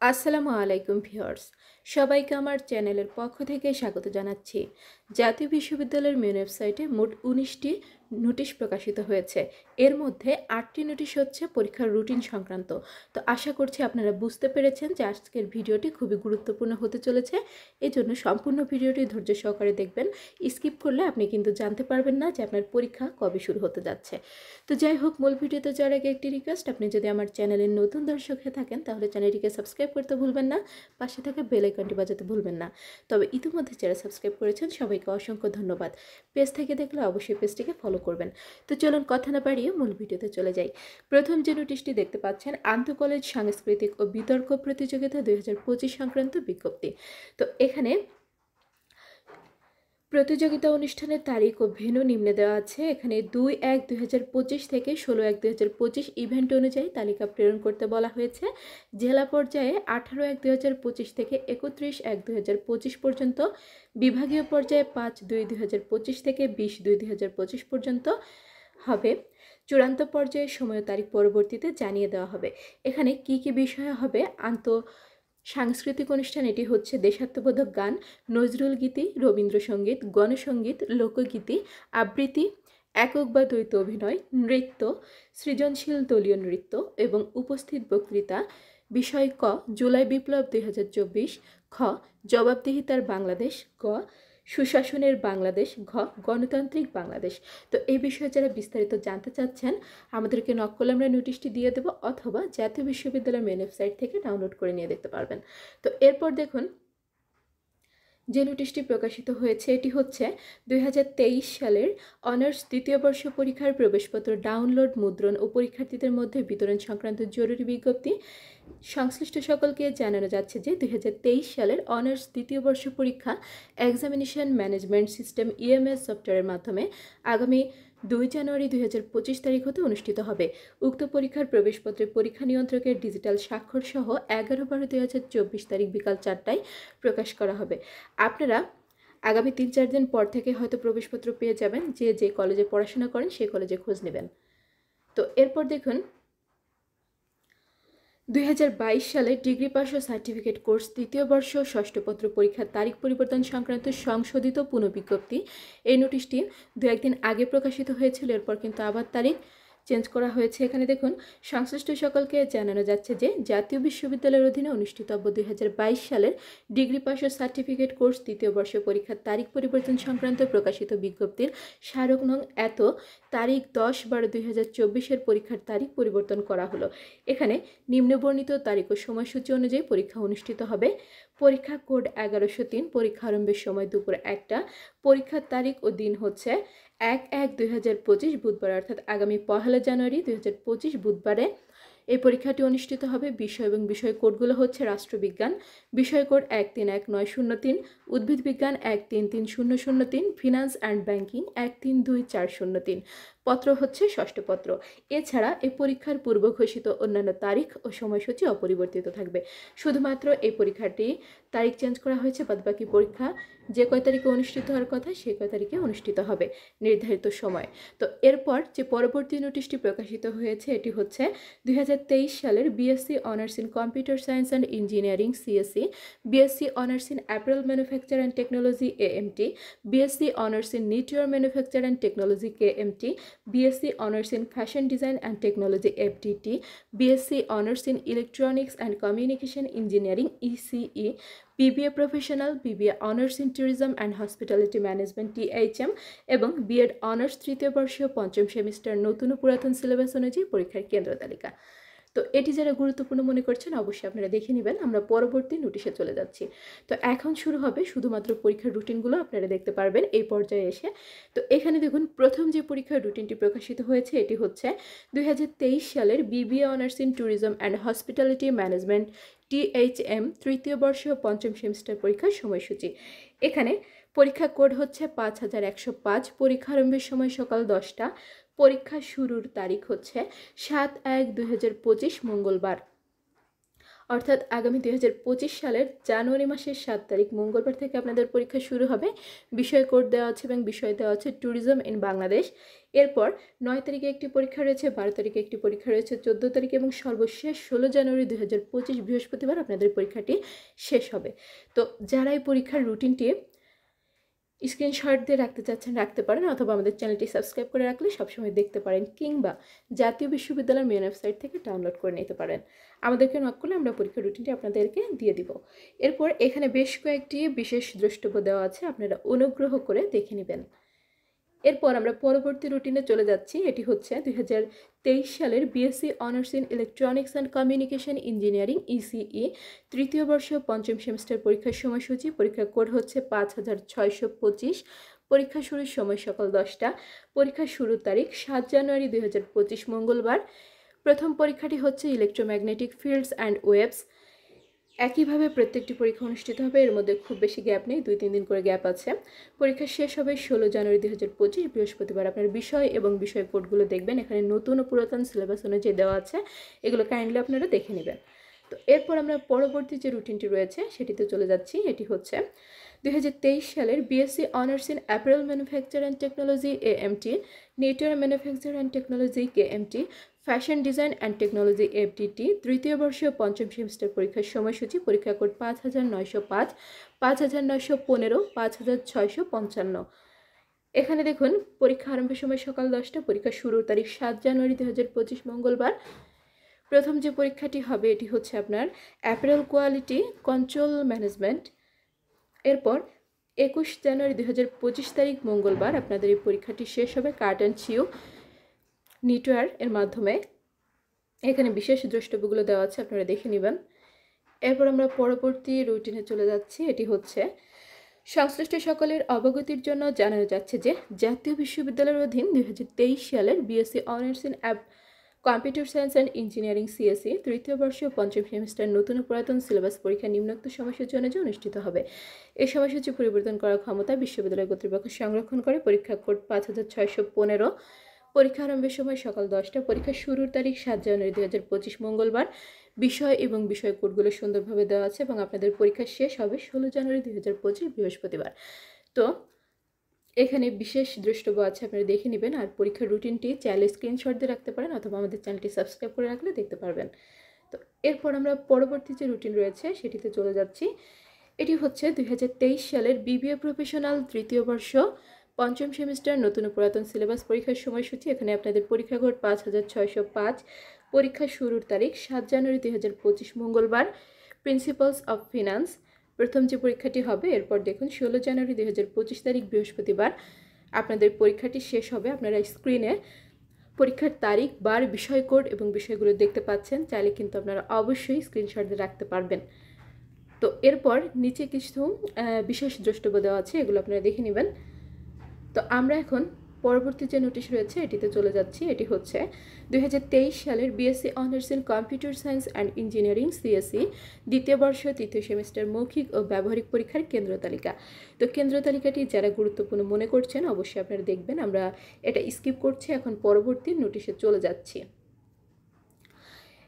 আসসালামু আলাইকুম ভিউয়ার্স, সবাইকে আমার চ্যানেলের পক্ষ থেকে স্বাগত জানাচ্ছি। জাতীয় বিশ্ববিদ্যালয়ের মেন ওয়েবসাইটে মোট 19টি নোটিশ প্রকাশিত হয়েছে। এর মধ্যে 8টি নোটিশ হচ্ছে পরীক্ষার রুটিন সংক্রান্ত। তো আশা করছি আপনারা বুঝতে পেরেছেন যে আজকের ভিডিওটি খুবই গুরুত্বপূর্ণ হতে চলেছে। এই জন্য সম্পূর্ণ ভিডিওটি ধৈর্য সহকারে দেখবেন। স্কিপ করলে আপনি কিন্তু জানতে পারবেন না যে আপনার পরীক্ষা কবে শুরু হতে যাচ্ছে। তো যাই হোক, মূল ভিডিওতে যাওয়ার আগে একটি রিকোয়েস্ট, আপনি যদি আমার চ্যানেলের নতুন দর্শক হয়ে থাকেন তাহলে চ্যানেলটিকে সাবস্ক্রাইব করতে ভুলবেন না, পাশে থাকা বেল আইকনটি বাজাতে ভুলবেন না। তবে ইতিমধ্যে যারা সাবস্ক্রাইব করেছেন সবাইকে অসংখ্য ধন্যবাদ। পেজ থেকে দেখলে অবশ্যই পেজটিকে ফলো করবেন। তো চলুন কথা না বাড়িয়ে মূল ভিডিওতে চলে যাই। প্রথম যে নোটিশটি দেখতে পাচ্ছেন, আন্তঃ কলেজ সাংস্কৃতিক ও বিতর্ক প্রতিযোগিতা 2025 সংক্রান্ত বিজ্ঞপ্তি। তো এখানে প্রতিযোগিতা অনুষ্ঠানের তারিখ ও ভেন্যু নিম্নে দেওয়া আছে। এখানে 2-1-2025 থেকে 16-1-2025 ইভেন্ট অনুযায়ী তালিকা প্রেরণ করতে বলা হয়েছে। জেলা পর্যায়ে 18-1-2025 থেকে 31-1-2025 পর্যন্ত, বিভাগীয় পর্যায়ে 5-2-2025 থেকে 20-2-2025 পর্যন্ত হবে। চূড়ান্ত পর্যায়ে সময় তারিখ পরবর্তীতে জানিয়ে দেওয়া হবে। এখানে কি কি বিষয় হবে? সাংস্কৃতিক অনুষ্ঠান, এটি হচ্ছে দেশাত্মবোধক গান, নজরুল গীতি, রবীন্দ্রসঙ্গীত, গণসঙ্গীত, লোকগীতি, আবৃত্তি, একক বা দ্বৈত অভিনয়, নৃত্য, সৃজনশীল দলীয় নৃত্য এবং উপস্থিত বক্তৃতা। বিষয় ক, জুলাই বিপ্লব 2024। খ, জবাবদিহিতার বাংলাদেশ। গ, সুশাসনের বাংলাদেশ। ঘ, গণতান্ত্রিক বাংলাদেশ। তো এই বিষয়ে যারা বিস্তারিত জানতে চাচ্ছেন আমাদেরকে নক করলে আমরা নোটিশটি দিয়ে দেবো, অথবা জাতীয় বিশ্ববিদ্যালয়ের মেন ওয়েবসাইট থেকে ডাউনলোড করে নিয়ে দেখতে পারবেন। তো এরপর দেখুন যে নোটিশটি প্রকাশিত হয়েছে, এটি হচ্ছে 2023 সালের অনার্স দ্বিতীয় বর্ষ পরীক্ষার প্রবেশপত্র ডাউনলোড, মুদ্রণ ও পরীক্ষার্থীদের মধ্যে বিতরণ সংক্রান্ত জরুরি বিজ্ঞপ্তি। সংশ্লিষ্ট সকলকে জানানো যাচ্ছে যে 2023 সালের অনার্স দ্বিতীয় বর্ষ পরীক্ষা এক্সামিনেশন ম্যানেজমেন্ট সিস্টেম ইএমএস সফটওয়্যারের মাধ্যমে আগামী 2 জানুয়ারি 2025 তারিখ হতে অনুষ্ঠিত হবে। উক্ত পরীক্ষার প্রবেশপত্রে পরীক্ষা নিয়ন্ত্রকের ডিজিটাল স্বাক্ষর সহ 11/12/2024 তারিখ বিকাল 4টায় প্রকাশ করা হবে। আপনারা আগামী 3-4 দিন পর থেকে হয়তো প্রবেশপত্র পেয়ে যাবেন। যে কলেজে পড়াশোনা করেন সেই কলেজে খোঁজ নেবেন। তো এরপর দেখুন 2022 সালে ডিগ্রি পাস ও সার্টিফিকেট কোর্স তৃতীয় বর্ষ ষষ্ঠ পত্র পরীক্ষার তারিখ পরিবর্তন সংক্রান্ত সংশোধিত পুনঃবিজ্ঞপ্তি। এই নোটিশটি 2-1 দিন আগে প্রকাশিত হয়েছিল, এরপর কিন্তু আবার তারিখ চেঞ্জ করা হয়েছে। এখানে দেখুন, সংশ্লিষ্ট সকলকে জানানো যাচ্ছে যে জাতীয় বিশ্ববিদ্যালয়ের অধীনে অনুষ্ঠিতব্য 2022 সালের ডিগ্রি পাস ও সার্টিফিকেট কোর্স তৃতীয় বর্ষ পরীক্ষার তারিখ পরিবর্তন সংক্রান্ত প্রকাশিত বিজ্ঞপ্তির স্মারক নং এত তারিখ 10-12-2024 পরীক্ষার তারিখ পরিবর্তন করা হলো। এখানে নিম্নবর্ণিত তারিখ ও সময়সূচি অনুযায়ী পরীক্ষা অনুষ্ঠিত হবে। পরীক্ষা কোড 1103, পরীক্ষা আরম্ভের সময় দুপুর 1টা, পরীক্ষার তারিখ ও দিন হচ্ছে 1-1-2025 বুধবার, অর্থাৎ আগামী 1 জানুয়ারি 2025 বুধবারে এই পরীক্ষাটি অনুষ্ঠিত হবে। বিষয় এবং বিষয় কোডগুলো হচ্ছে রাষ্ট্রবিজ্ঞান, বিষয় কোড 131903, উদ্ভিদ বিজ্ঞান 133003, ফিনান্স অ্যান্ড ব্যাংকিং 132403। পত্র হচ্ছে ষষ্ঠ পত্র। এছাড়া এই পরীক্ষার পূর্ব ঘোষিত অন্যান্য তারিখ ও সময়সূচি অপরিবর্তিত থাকবে। শুধুমাত্র এই পরীক্ষাটি তারিখ চেঞ্জ করা হয়েছে, বাদবাকি পরীক্ষা যে কয় তারিখে অনুষ্ঠিত হওয়ার কথা সেই কয় তারিখে অনুষ্ঠিত হবে নির্ধারিত সময়। তো এরপর যে পরবর্তী নোটিশটি প্রকাশিত হয়েছে, এটি হচ্ছে 2023 সালের BSc honours in computer science and engineering CSC, BSc honours in apparel manufacture and technology AMT, BSc honours in knitwear manufacture and technology KMT, BSc honours in fashion design and technology FDT, BSc honours in electronics and communication engineering ECE, BBA professional, BBA honours in tourism and hospitality management THM এবং B Ed honours তৃতীয় বর্ষ পঞ্চম semester নতুন ও পুরাতন syllabus অনুযায়ী পরীক্ষার কেন্দ্র তালিকা। তো এটি যারা গুরুত্বপূর্ণ মনে করছেন অবশ্যই আপনারা দেখে নেবেন। আমরা পরবর্তী নোটিশে চলে যাচ্ছি। তো এখন শুরু হবে শুধুমাত্র পরীক্ষার রুটিনগুলো আপনারা দেখতে পারবেন এই পর্যায়ে এসে। তো এখানে দেখুন, প্রথম যে পরীক্ষার রুটিনটি প্রকাশিত হয়েছে এটি হচ্ছে 2023 সালের BBA honours in tourism and hospitality management THM তৃতীয় বর্ষ পঞ্চম সেমিস্টার পরীক্ষার সময়সূচি। এখানে পরীক্ষা কোড হচ্ছে 5105, পরীক্ষা আরম্ভের সময় সকাল 10টা, পরীক্ষা শুরুর তারিখ হচ্ছে 7-1-2025 মঙ্গলবার, অর্থাৎ আগামী 2025 সালের জানুয়ারি মাসের 7 তারিখ মঙ্গলবার থেকে আপনাদের পরীক্ষা শুরু হবে। বিষয় কোড দেওয়া আছে এবং বিষয় দেওয়া আছে ট্যুরিজম ইন বাংলাদেশ। এরপর 9 তারিখে একটি পরীক্ষা রয়েছে, 12 তারিখে একটি পরীক্ষা রয়েছে, 14 তারিখে এবং সর্বশেষ 16 জানুয়ারি 2025 বৃহস্পতিবার আপনাদের পরীক্ষাটি শেষ হবে। তো যারা এই পরীক্ষার রুটিনটি স্ক্রিনশট দিয়ে রাখতে চাচ্ছেন রাখতে পারেন, অথবা আমাদের চ্যানেলটি সাবস্ক্রাইব করে রাখলে সবসময় দেখতে পারেন, কিংবা জাতীয় বিশ্ববিদ্যালয়ের মেন ওয়েবসাইট থেকে ডাউনলোড করে নিতে পারেন। আমাদেরকে নক করলে আমরা পরীক্ষার রুটিনটি আপনাদেরকে দিয়ে দিব। এরপর এখানে বেশ কয়েকটি বিশেষ দ্রষ্টব্য দেওয়া আছে, আপনারা অনুগ্রহ করে দেখে নেবেন। এরপর আমরা পরবর্তী রুটিনে চলে যাচ্ছি। এটি হচ্ছে 2023 সালের BSc honours in electronics and communication engineering ECE তৃতীয় বর্ষ পঞ্চম সেমিস্টার পরীক্ষার সময়সূচি। পরীক্ষার কোড হচ্ছে 5625। পরীক্ষা শুরুর সময় সকাল 10টা। পরীক্ষার শুরুর তারিখ 7 জানুয়ারি 2025 মঙ্গলবার। প্রথম পরীক্ষাটি হচ্ছে ইলেকট্রোম্যাগনেটিক ফিল্ডস অ্যান্ড ওয়েভস। একইভাবে প্রত্যেকটি পরীক্ষা অনুষ্ঠিত হবে, এর মধ্যে খুব বেশি গ্যাপ নেই, 2-3 দিন করে গ্যাপ আছে। পরীক্ষা শেষ হবে 16 জানুয়ারি 2025 বৃহস্পতিবার। আপনার বিষয় এবং বিষয় কোডগুলো দেখবেন, এখানে নতুন ও পুরাতন সিলেবাস অনুযায়ী দেওয়া আছে, এগুলো কাইন্ডলি আপনারা দেখে নেবেন। তো এরপর আমরা পরবর্তী যে রুটিনটি রয়েছে সেটিতে চলে যাচ্ছি। এটি হচ্ছে 2023 সালের BSc honours in apparel manufacture and technology AMT, নেটওয়ার manufacture and technology KMT, fashion design and technology FDT তৃতীয় বর্ষীয় পঞ্চম সেমিস্টার পরীক্ষার সময়সূচি। পরীক্ষা কোড 5905, 5915, 5655। এখানে দেখুন পরীক্ষা আরম্ভের সময় সকাল 10টা। পরীক্ষা শুরুর তারিখ 7 জানুয়ারি 2025 মঙ্গলবার। প্রথম যে পরীক্ষাটি হবে এটি হচ্ছে আপনার অ্যাপারেল কোয়ালিটি কন্ট্রোল ম্যানেজমেন্ট। এরপর 21 জানুয়ারি 2025 তারিখ মঙ্গলবার আপনাদের এই পরীক্ষাটি শেষ হবে কাট অ্যান্ড চিউ নিটওয়্যার এর মাধ্যমে। এখানে বিশেষ দ্রষ্টব্যগুলো দেওয়া আছে, আপনারা দেখে নেবেন। এরপর আমরা পরবর্তী রুটিনে চলে যাচ্ছি। এটি হচ্ছে সংশ্লিষ্ট সকলের অবগতির জন্য জানানো যাচ্ছে যে জাতীয় বিশ্ববিদ্যালয়ের অধীন 2023 সালের BSc honours in computer science and engineering CSC তৃতীয় বর্ষীয় পঞ্চম সেমিস্টার নতুন ও পুরাতন সিলেবাস পরীক্ষা নিম্নোক্ত সময়সূচি অনুযায়ী অনুষ্ঠিত হবে। এই সময়সূচি পরিবর্তন করার ক্ষমতা বিশ্ববিদ্যালয় কর্তৃপক্ষ সংরক্ষণ করে। পরীক্ষা কোড 5615। পরীক্ষা আরম্ভের সময় সকাল 10টা। পরীক্ষা শুরুর তারিখ 7 জানুয়ারি 2025 মঙ্গলবার। বিষয় এবং বিষয় কোডগুলো সুন্দরভাবে দেওয়া আছে এবং আপনাদের পরীক্ষা শেষ হবে 16 জানুয়ারি 2025 বৃহস্পতিবার। তো এখানে বিশেষ দ্রষ্টব্য আছে, আপনারা দেখে নেবেন। আর পরীক্ষার রুটিনটি চাইলে স্ক্রিনশট দিয়ে রাখতে পারেন, অথবা আমাদের চ্যানেলটি সাবস্ক্রাইব করে রাখলে দেখতে পারবেন। তো এরপর আমরা পরবর্তী যে রুটিন রয়েছে সেটিতে চলে যাচ্ছি। এটি হচ্ছে 2023 সালের বিবিএ প্রফেশনাল তৃতীয় বর্ষ পঞ্চম সেমিস্টার নতুন ও পুরাতন সিলেবাস পরীক্ষার সময়সূচি। এখানে আপনাদের পরীক্ষা কোড 5605। পরীক্ষা শুরুর তারিখ 7 জানুয়ারি 2025 মঙ্গলবার। প্রিন্সিপালস অফ ফিনান্স প্রথম যে পরীক্ষাটি হবে। এরপর দেখুন 16 জানুয়ারি 2025 তারিখ বৃহস্পতিবার আপনাদের পরীক্ষাটি শেষ হবে। আপনারা স্ক্রিনে পরীক্ষার তারিখ, বার, বিষয় কোড এবং বিষয়গুলো দেখতে পাচ্ছেন, চাইলে কিন্তু আপনারা অবশ্যই স্ক্রিনশট দিয়ে রাখতে পারবেন। তো এরপর নিচে কিছু বিশেষ দ্রষ্টব্য দেওয়া আছে, এগুলো আপনারা দেখে নেবেন। তো আমরা এখন পরবর্তী যে নোটিশ রয়েছে এটিতে চলে যাচ্ছি। এটি হচ্ছে 2023 সালের BSc honours in computer science and engineering CSC দ্বিতীয় বর্ষ তৃতীয় সেমিস্টার মৌখিক ও ব্যবহারিক পরীক্ষার কেন্দ্র তালিকা। তো কেন্দ্র তালিকাটি যারা গুরুত্বপূর্ণ মনে করছেন অবশ্যই আপনারা দেখবেন। আমরা এটা স্কিপ করছি, এখন পরবর্তী নোটিশে চলে যাচ্ছি।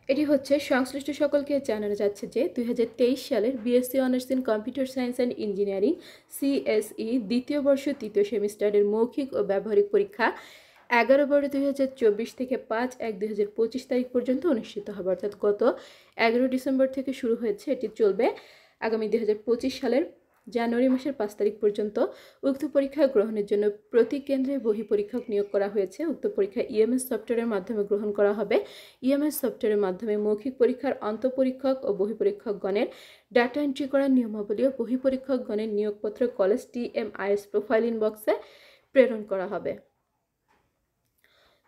এটি হচ্ছে সংশ্লিষ্ট সকলকে জানানো যাচ্ছে যে 2023 সালের BSc honours in computer science and engineering CSE দ্বিতীয় বর্ষ তৃতীয় সেমিস্টারের মৌখিক ও ব্যবহারিক পরীক্ষা 11/12/2024 থেকে 5/1/2025 তারিখ পর্যন্ত অনুষ্ঠিত হবে। অর্থাৎ গত 11 ডিসেম্বর থেকে শুরু হয়েছে, এটি চলবে আগামী 2025 সালের জানুয়ারি মাসের 5 তারিখ পর্যন্ত। উক্ত পরীক্ষা গ্রহণের জন্য প্রতি কেন্দ্রে বহি পরীক্ষক নিয়োগ করা হয়েছে। উক্ত পরীক্ষা ইএমএস সফটওয়্যারের মাধ্যমে গ্রহণ করা হবে। ইএমএস সফটওয়্যারের মাধ্যমে মৌখিক পরীক্ষার অন্তঃপরীক্ষক ও বহি পরীক্ষকগণের ডাটা এন্ট্রি করার নিয়মাবলী ও বহি পরীক্ষকগণের নিয়োগপত্র কলেজ TMIS প্রোফাইল ইনবক্সে প্রেরণ করা হবে।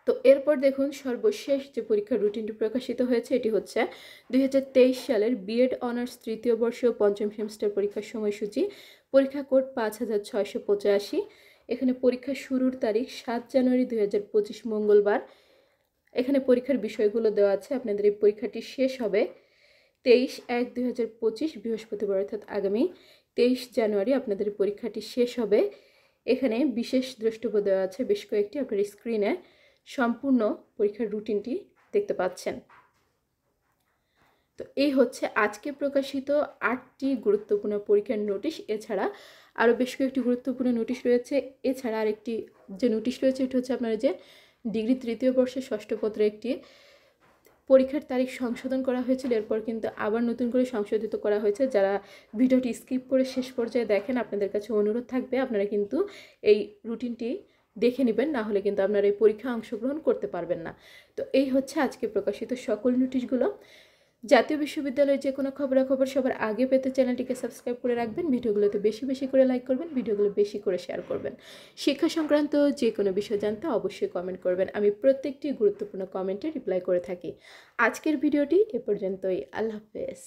তো এরপর দেখুন সর্বশেষ যে পরীক্ষার রুটিনটি প্রকাশিত হয়েছে। এটি হচ্ছে 2023 সালের বিএড অনার্স তৃতীয় বর্ষ পঞ্চম সেমিস্টার পরীক্ষার সময়সূচি। পরীক্ষা কোড 5685। এখানে পরীক্ষা শুরুর তারিখ 7 জানুয়ারি 2025 মঙ্গলবার। এখানে পরীক্ষার বিষয়গুলো দেওয়া আছে। আপনাদের এই পরীক্ষাটি শেষ হবে 23/1/2025 বৃহস্পতিবার, অর্থাৎ আগামী 23 জানুয়ারি আপনাদের পরীক্ষাটি শেষ হবে। এখানে বিশেষ দ্রষ্টব্য দেওয়া আছে বেশ কয়েকটি, আপনার স্ক্রিনে সম্পূর্ণ পরীক্ষার রুটিনটি দেখতে পাচ্ছেন। তো এই হচ্ছে আজকে প্রকাশিত 8টি গুরুত্বপূর্ণ পরীক্ষার নোটিশ। এছাড়া আরও বেশ কয়েকটি গুরুত্বপূর্ণ নোটিশ রয়েছে। এছাড়া আরেকটি যে নোটিশ রয়েছে এটি হচ্ছে আপনার যে ডিগ্রি তৃতীয় বর্ষের ষষ্ঠ পত্রে একটি পরীক্ষার তারিখ সংশোধন করা হয়েছিল, এরপর কিন্তু আবার নতুন করে সংশোধিত করা হয়েছে। যারা ভিডিওটি স্কিপ করে শেষ পর্যায়ে দেখেন, আপনাদের কাছে অনুরোধ থাকবে আপনারা কিন্তু এই রুটিনটি দেখে নেবেন, না হলে কিন্তু আপনারা এই পরীক্ষায় অংশগ্রহণ করতে পারবেন না। তো এই হচ্ছে আজকে প্রকাশিত সকল নোটিশগুলো। জাতীয় বিশ্ববিদ্যালয়ের যে কোনো খবরাখবর সবার আগে পেতে চ্যানেলটিকে সাবস্ক্রাইব করে রাখবেন, ভিডিওগুলোতে বেশি বেশি করে লাইক করবেন, ভিডিওগুলো বেশি করে শেয়ার করবেন। শিক্ষা সংক্রান্ত যে কোনো বিষয় জানতে অবশ্যই কমেন্ট করবেন, আমি প্রত্যেকটি গুরুত্বপূর্ণ কমেন্টে রিপ্লাই করে থাকি। আজকের ভিডিওটি এ পর্যন্তই। আল্লাহ হাফেজ।